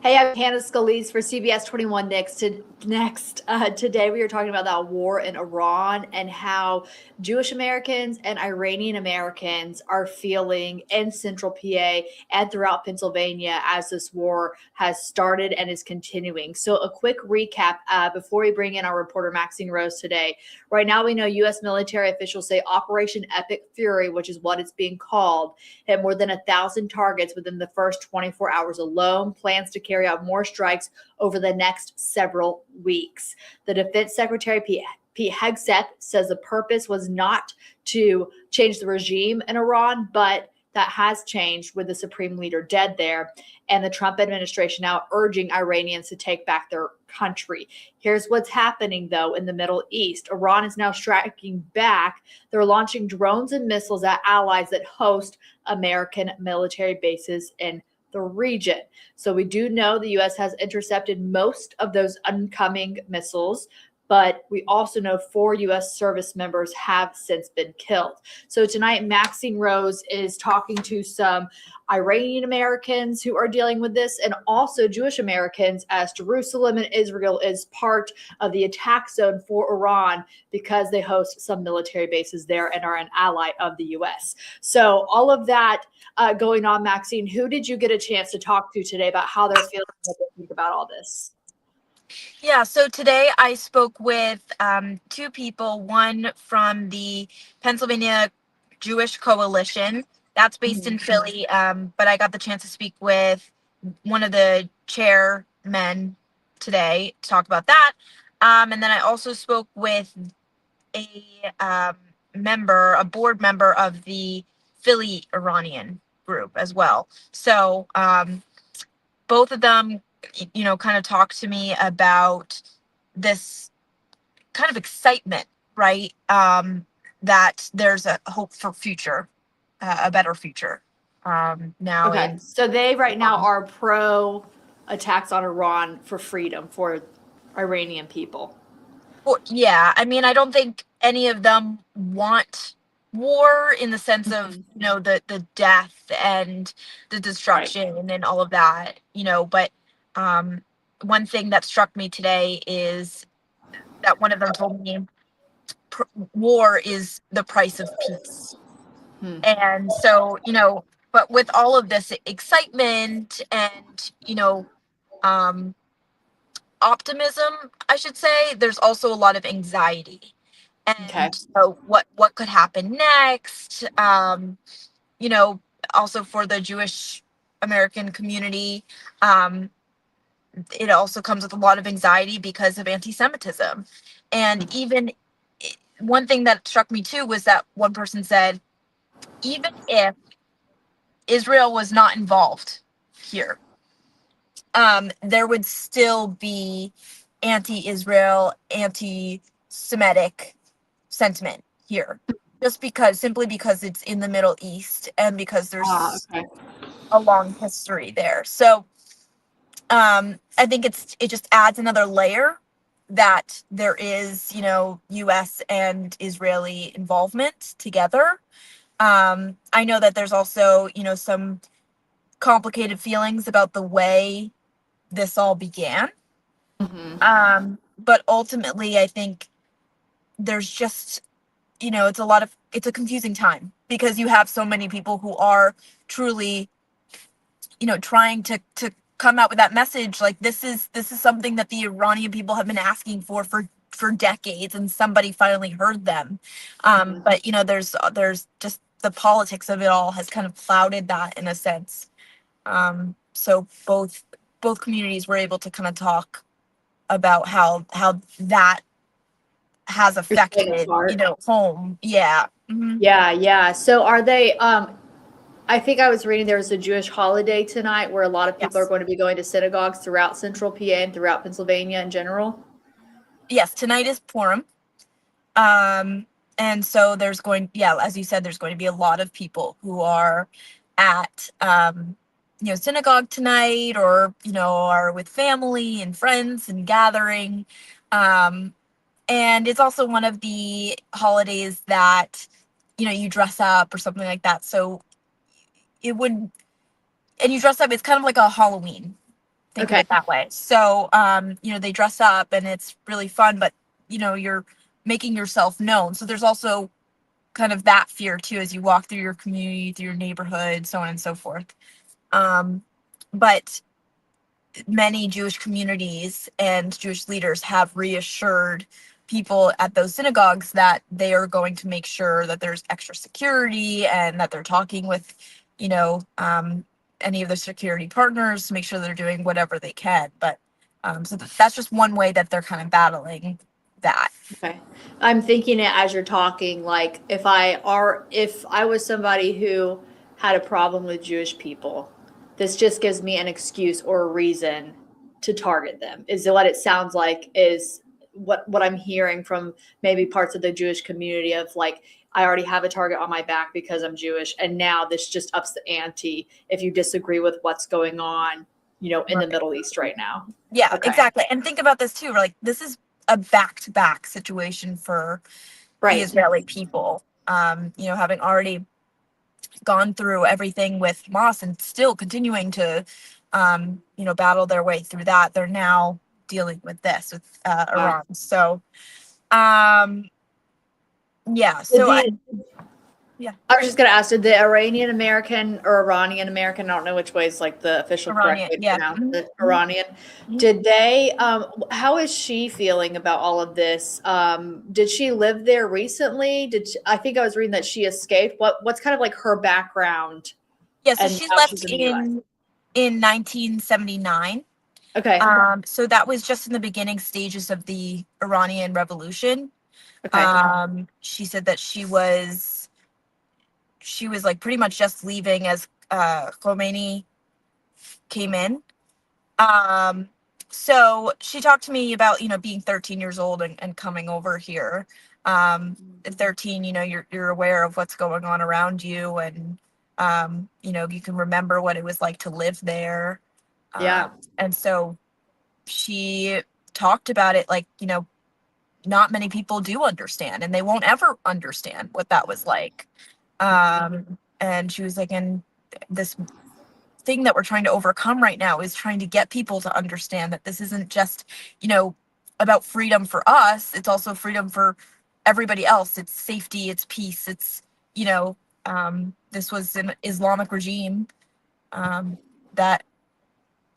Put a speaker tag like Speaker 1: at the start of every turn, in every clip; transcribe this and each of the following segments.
Speaker 1: Hey, I'm Hannah Scalise for CBS 21 Next. Today we are talking about that war in Iran and how Jewish Americans and Iranian Americans are feeling in central PA and throughout Pennsylvania as this war has started and is continuing. So a quick recap before we bring in our reporter Maxine Rose today. Right now we know U.S. military officials say Operation Epic Fury, which is what it's being called, hit more than 1,000 targets within the first 24 hours alone, plans to carry out more strikes over the next several weeks. The Defense Secretary, Pete Hegseth, says the purpose was not to change the regime in Iran, but that has changed with the supreme leader dead there, and the Trump administration now urging Iranians to take back their country. Here's what's happening, though, in the Middle East. Iran is now striking back. They're launching drones and missiles at allies that host American military bases in the region. So we do know the U.S. has intercepted most of those incoming missiles, but we also know 4 U.S. service members have since been killed. So tonight, Maxine Rose is talking to some Iranian Americans who are dealing with this, and also Jewish Americans, as Jerusalem and Israel is part of the attack zone for Iran because they host some military bases there and are an ally of the U.S. So all of that going on, Maxine, who did you get a chance to talk to today about how they're feeling, what they think about all this?
Speaker 2: Yeah, so today I spoke with 2 people, one from the Pennsylvania Jewish Coalition, that's based in Philly, but I got the chance to speak with one of the chairmen today to talk about that. And then I also spoke with a board member of the Philly Iranian group as well. So both of them kind of talked to me about this kind of excitement, right? That there's a hope for future, a better future. Now,
Speaker 1: Okay, so they right now are pro attacks on Iran for freedom for Iranian people.
Speaker 2: well, yeah, I mean, I don't think any of them want war in the sense of the death and the destruction and all of that, but one thing that struck me today is that one of them told me war is the price of peace. And so, but with all of this excitement and, optimism, I should say, there's also a lot of anxiety.
Speaker 1: Okay.
Speaker 2: And so what could happen next? Also for the Jewish American community, it also comes with a lot of anxiety because of anti-Semitism. And even one thing that struck me too was that one person said, even if Israel was not involved here, there would still be anti-Israel, anti-Semitic sentiment here, just simply because it's in the Middle East and because there's a long history there. So I think it just adds another layer that there is, U.S. and Israeli involvement together. I know that there's also, some complicated feelings about the way this all began. But ultimately, I think there's just, it's a confusing time because you have so many people who are truly, trying to come out with that message. Like this is something that the Iranian people have been asking for decades, and somebody finally heard them. But there's just the politics of it all has kind of clouded that in a sense. So both communities were able to kind of talk about how that has affected, home. Yeah. Mm-hmm.
Speaker 1: Yeah. So are they I think I was reading there was a Jewish holiday tonight where a lot of people are going to be going to synagogues throughout central PA and throughout Pennsylvania in general.
Speaker 2: Yes, tonight is Purim. And so there's as you said, there's going to be a lot of people who are at synagogue tonight, or are with family and friends and gathering. And it's also one of the holidays that you dress up or something like that. So and you dress up, it's kind of like a Halloween Think of
Speaker 1: Okay.
Speaker 2: it that way. So, they dress up and it's really fun, but you're making yourself known. So there's also kind of that fear too as you walk through your community, through your neighborhood, so on and so forth. But many Jewish communities and Jewish leaders have reassured people at those synagogues that they are going to make sure that there's extra security and that they're talking with, any of the security partners to make sure they're doing whatever they can. But so that's just one way that they're kind of battling that.
Speaker 1: Okay. I'm thinking it as you're talking, like if I was somebody who had a problem with Jewish people, this just gives me an excuse or a reason to target them. Is what it sounds like is what I'm hearing from maybe parts of the Jewish community of like, I already have a target on my back because I'm Jewish. And now this just ups the ante if you disagree with what's going on, in the Middle East right now.
Speaker 2: Yeah,
Speaker 1: Okay.
Speaker 2: exactly. And think about this too, like this is a back-to-back situation for the Israeli people, having already gone through everything with Hamas and still continuing to, battle their way through that. They're now dealing with this with Iran. So, yeah. So
Speaker 1: I was just gonna ask, did the Iranian American or Iranian American, I don't know which way is like the official correct way to pronounce it, Iranian, did they, how is she feeling about all of this? Did she live there recently? I think I was reading that she escaped. What's kind of like her background?
Speaker 2: Yeah, so
Speaker 1: And
Speaker 2: she
Speaker 1: now
Speaker 2: left
Speaker 1: she's in the US.
Speaker 2: in 1979.
Speaker 1: Okay.
Speaker 2: So that was just in the beginning stages of the Iranian Revolution.
Speaker 1: Okay.
Speaker 2: She said that she was like pretty much just leaving as Khomeini came in. So she talked to me about, being 13 years old and coming over here. At 13, you're aware of what's going on around you, and you can remember what it was like to live there.
Speaker 1: Yeah.
Speaker 2: And so she talked about it like, not many people do understand, and they won't ever understand what that was like. And she was like, and this thing that we're trying to overcome right now is trying to get people to understand that this isn't just, about freedom for us. It's also freedom for everybody else. It's safety, it's peace. It's, this was an Islamic regime that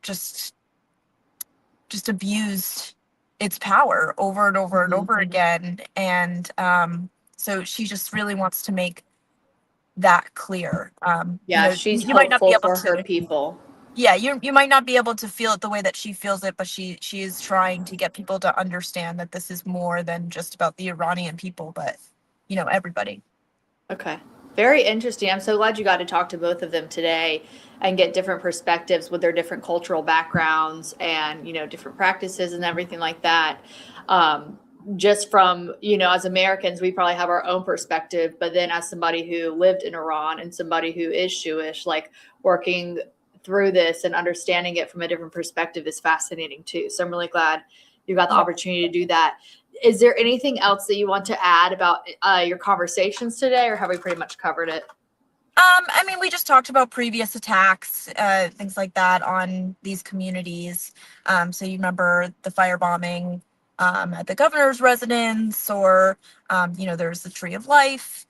Speaker 2: just abused its power over and over and over again. And so she just really wants to make that clear.
Speaker 1: She's
Speaker 2: you might not be
Speaker 1: hopeful
Speaker 2: able
Speaker 1: for her
Speaker 2: to.
Speaker 1: people.
Speaker 2: Yeah, you might not be able to feel it the way that she feels it, but she is trying to get people to understand that this is more than just about the Iranian people, but everybody.
Speaker 1: Okay. Very interesting. I'm so glad you got to talk to both of them today and get different perspectives with their different cultural backgrounds and, different practices and everything like that. Just from, as Americans, we probably have our own perspective, but then as somebody who lived in Iran and somebody who is Jewish, like working through this and understanding it from a different perspective is fascinating too. So I'm really glad you got the opportunity to do that. Is there anything else that you want to add about your conversations today, or have we pretty much covered it?
Speaker 2: I mean, we just talked about previous attacks, things like that on these communities. So you remember the firebombing at the governor's residence, or, there's the Tree of Life,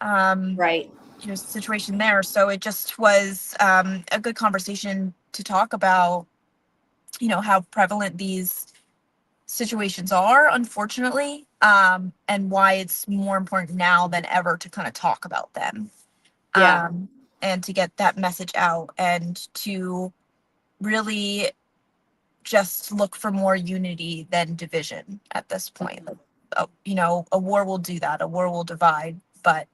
Speaker 1: Right.
Speaker 2: Situation there. So it just was a good conversation to talk about, how prevalent these situations are, unfortunately, and why it's more important now than ever to kind of talk about them.
Speaker 1: Yeah.
Speaker 2: And to get that message out and to really just look for more unity than division at this point. A war will do that. A war will divide, but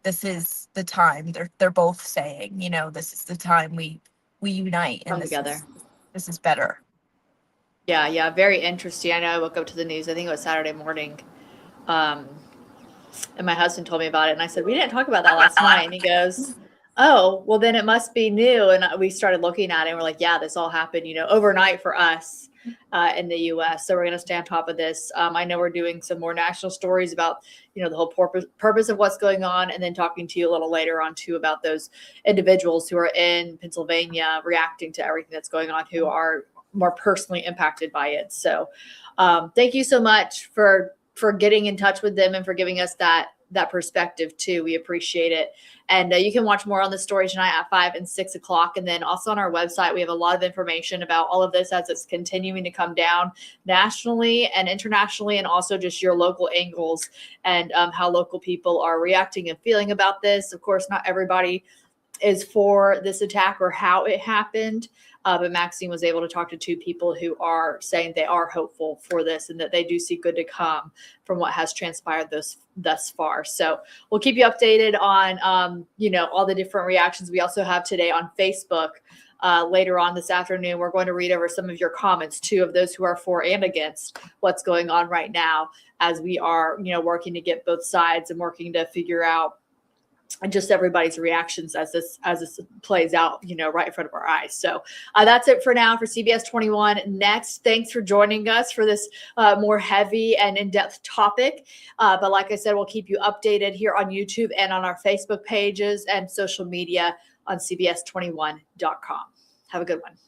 Speaker 2: this is the time. They're both saying, this is the time we unite and
Speaker 1: Come together.
Speaker 2: This is better.
Speaker 1: Yeah. Very interesting. I know I woke up to the news, I think it was Saturday morning. And my husband told me about it, and I said, we didn't talk about that last night. And he goes, oh, well then it must be new. And we started looking at it and we're like, yeah, this all happened, overnight for us. in the U.S. So we're going to stay on top of this. I know we're doing some more national stories about, the whole purpose of what's going on, and then talking to you a little later on too about those individuals who are in Pennsylvania reacting to everything that's going on, who are more personally impacted by it. So thank you so much for getting in touch with them and for giving us that perspective too. We appreciate it. And you can watch more on the story tonight at 5 and 6 o'clock. And then also on our website, we have a lot of information about all of this as it's continuing to come down nationally and internationally, and also just your local angles and how local people are reacting and feeling about this. Of course, not everybody is for this attack or how it happened. But Maxine was able to talk to 2 people who are saying they are hopeful for this and that they do see good to come from what has transpired thus far. So we'll keep you updated on, all the different reactions we also have today on Facebook. Later on this afternoon, we're going to read over some of your comments too, of those who are for and against what's going on right now, as we are, working to get both sides and working to figure out and just everybody's reactions as this plays out, right in front of our eyes. So that's it for now for CBS 21 Next. Thanks for joining us for this more heavy and in-depth topic. But like I said, we'll keep you updated here on YouTube and on our Facebook pages and social media on CBS21.com. Have a good one.